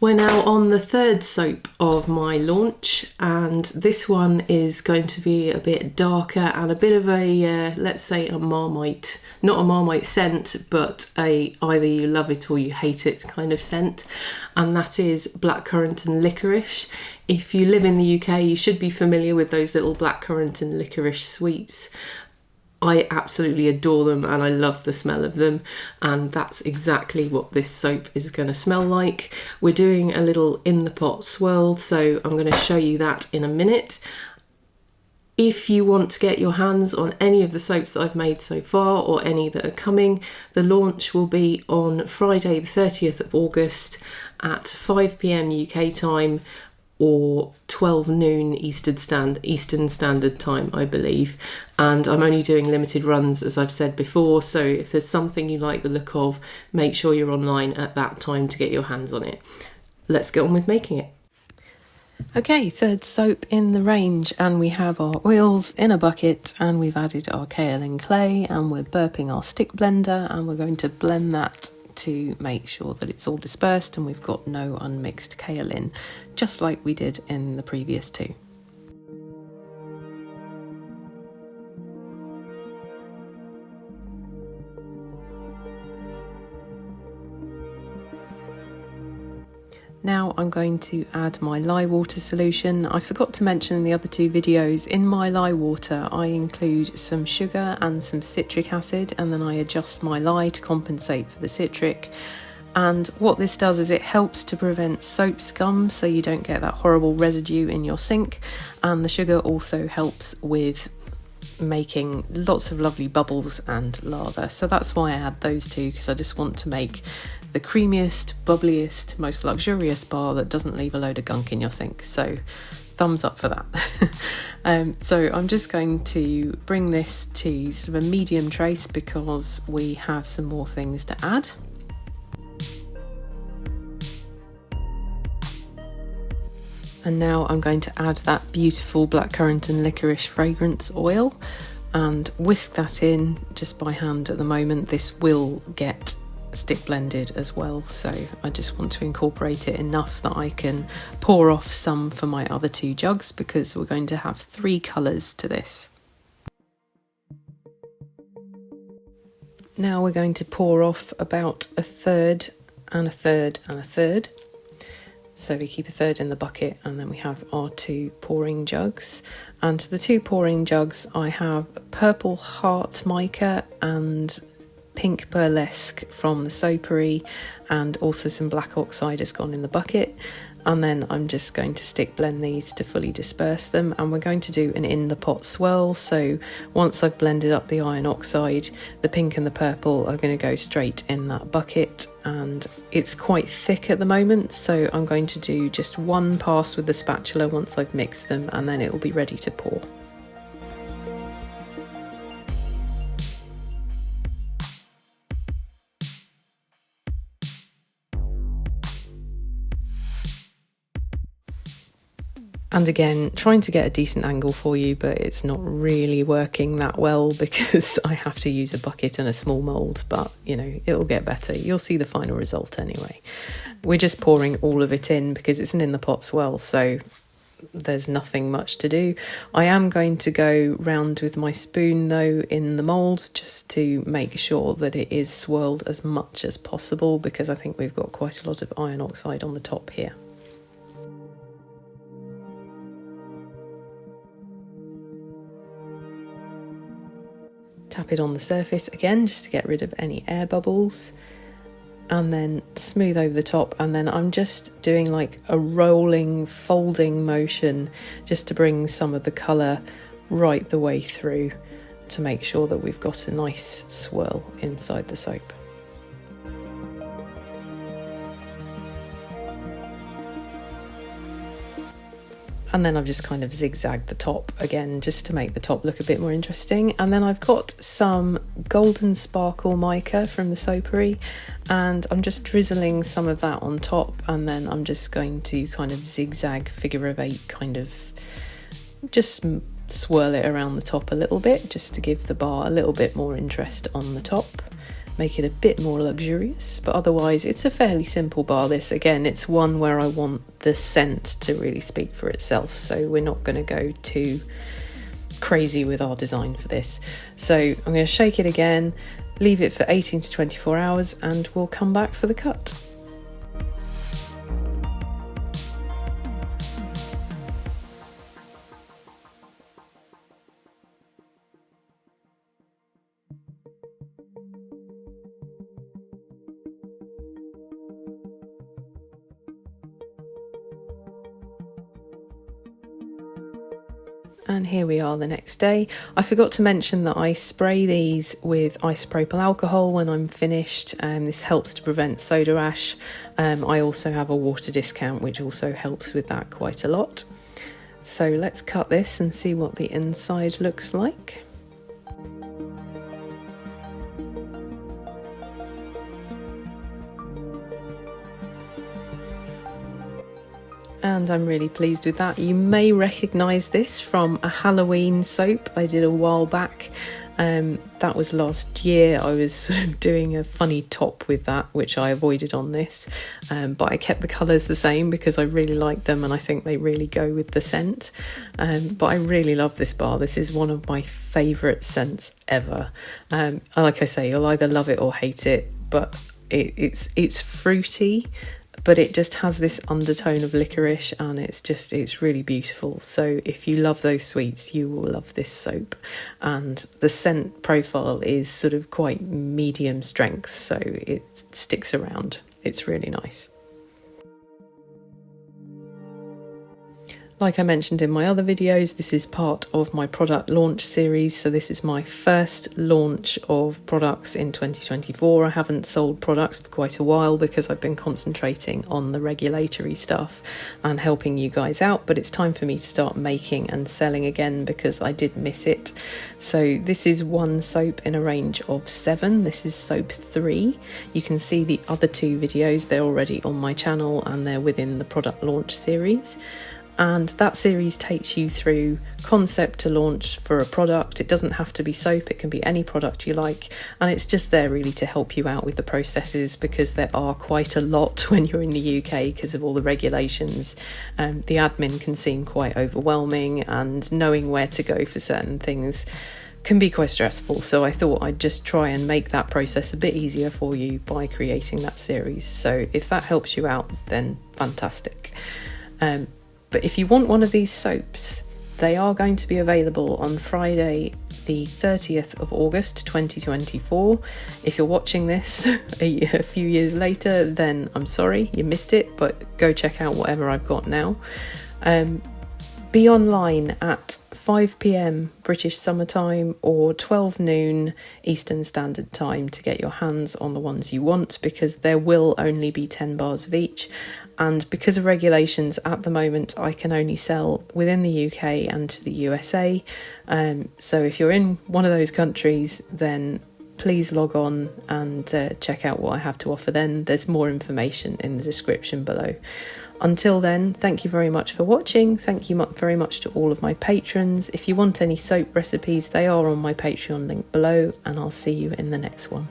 We're now on the third soap of my launch, and this one is going to be a bit darker and a bit of a, let's say a Marmite, not a Marmite scent, but a either you love it or you hate it kind of scent, and that is blackcurrant and licorice. If you live in the UK, you should be familiar with those little blackcurrant and licorice sweets. I absolutely adore them and I love the smell of them, and that's exactly what this soap is going to smell like. We're doing a little in the pot swirl, so I'm going to show you that in a minute. If you want to get your hands on any of the soaps that I've made so far or any that are coming, the launch will be on Friday the 30th of August at 5 p.m. UK time, or 12 noon Eastern Standard Time, I believe. And I'm only doing limited runs, as I've said before, so if there's something you like the look of, make sure you're online at that time to get your hands on it. Let's get on with making it. Okay, third soap in the range, and we have our oils in a bucket, and we've added our kaolin clay, and we're burping our stick blender, and we're going to blend that to make sure that it's all dispersed and we've got no unmixed kaolin, just like we did in the previous two. Now I'm going to add my lye water solution. I forgot to mention in the other two videos, in my lye water I include some sugar and some citric acid, and then I adjust my lye to compensate for the citric. And what this does is it helps to prevent soap scum, so you don't get that horrible residue in your sink, and the sugar also helps with making lots of lovely bubbles and lather. So that's why I add those two, because I just want to make the creamiest, bubbliest, most luxurious bar that doesn't leave a load of gunk in your sink. So thumbs up for that. So I'm just going to bring this to sort of a medium trace because we have some more things to add. And now I'm going to add that beautiful blackcurrant and licorice fragrance oil and whisk that in just by hand at the moment. This will get stick blended as well, so I just want to incorporate it enough that I can pour off some for my other two jugs, because we're going to have 3 colours to this. Now we're going to pour off about a third and a third and a third. So we keep a third in the bucket, and then we have our 2 pouring jugs. And to the 2 pouring jugs I have purple heart mica and pink burlesque from the soapery, and also some black oxide has gone in the bucket. And then I'm just going to stick blend these to fully disperse them, and we're going to do an in the pot swirl. So once I've blended up the iron oxide, the pink and the purple are going to go straight in that bucket, and it's quite thick at the moment, so I'm going to do just one pass with the spatula once I've mixed them, and then it will be ready to pour. And again, trying to get a decent angle for you, but it's not really working that well because I have to use a bucket and a small mould, but you know, it'll get better. You'll see the final result anyway. We're just pouring all of it in because it's an in the pot swirl, so there's nothing much to do. I am going to go round with my spoon though in the mould just to make sure that it is swirled as much as possible, because I think we've got quite a lot of iron oxide on the top here. Tap it on the surface again just to get rid of any air bubbles, and then smooth over the top, and then I'm just doing like a rolling folding motion just to bring some of the colour right the way through to make sure that we've got a nice swirl inside the soap. And then I've just kind of zigzagged the top again just to make the top look a bit more interesting. And then I've got some golden sparkle mica from the soapery, and I'm just drizzling some of that on top, and then I'm just going to kind of zigzag figure of 8, kind of just swirl it around the top a little bit just to give the bar a little bit more interest on the top. make it a bit more luxurious, but otherwise it's a fairly simple bar. This, again, it's one where I want the scent to really speak for itself, so we're not going to go too crazy with our design for this. So I'm going to shake it again, leave it for 18 to 24 hours, and we'll come back for the cut. And here we are the next day. I forgot to mention that I spray these with isopropyl alcohol when I'm finished. This helps to prevent soda ash. I also have a water discount, which also helps with that quite a lot. So let's cut this and see what the inside looks like. And I'm really pleased with that. You may recognise this from a Halloween soap I did a while back. That was last year. I was sort of doing a funny top with that, which I avoided on this. But I kept the colours the same because I really like them and I think they really go with the scent. But I really love this bar. This is one of my favourite scents ever. Like I say, you'll either love it or hate it, but it's fruity, but it just has this undertone of licorice, and it's really beautiful. So if you love those sweets, you will love this soap. And the scent profile is sort of quite medium strength, so it sticks around. It's really nice. Like I mentioned in my other videos, this is part of my product launch series. So this is my first launch of products in 2024. I haven't sold products for quite a while because I've been concentrating on the regulatory stuff and helping you guys out. But it's time for me to start making and selling again because I did miss it. So this is one soap in a range of 7. This is soap 3. You can see the other 2 videos. They're already on my channel and they're within the product launch series. And that series takes you through concept to launch for a product. It doesn't have to be soap, it can be any product you like. And it's just there really to help you out with the processes, because there are quite a lot when you're in the UK because of all the regulations. The admin can seem quite overwhelming, and knowing where to go for certain things can be quite stressful. So I thought I'd just try and make that process a bit easier for you by creating that series. So if that helps you out, then fantastic. But if you want one of these soaps, they are going to be available on Friday, the 30th of August 2024. If you're watching this a few years later, then I'm sorry, you missed it, but go check out whatever I've got now. Be online at 5 p.m. British summertime or 12 noon Eastern Standard Time to get your hands on the ones you want, because there will only be 10 bars of each. And because of regulations at the moment, I can only sell within the UK and to the USA. So if you're in one of those countries, then please log on and check out what I have to offer then. There's more information in the description below. Until then, thank you very much for watching. Thank you very much to all of my patrons. If you want any soap recipes, they are on my Patreon link below, and I'll see you in the next one.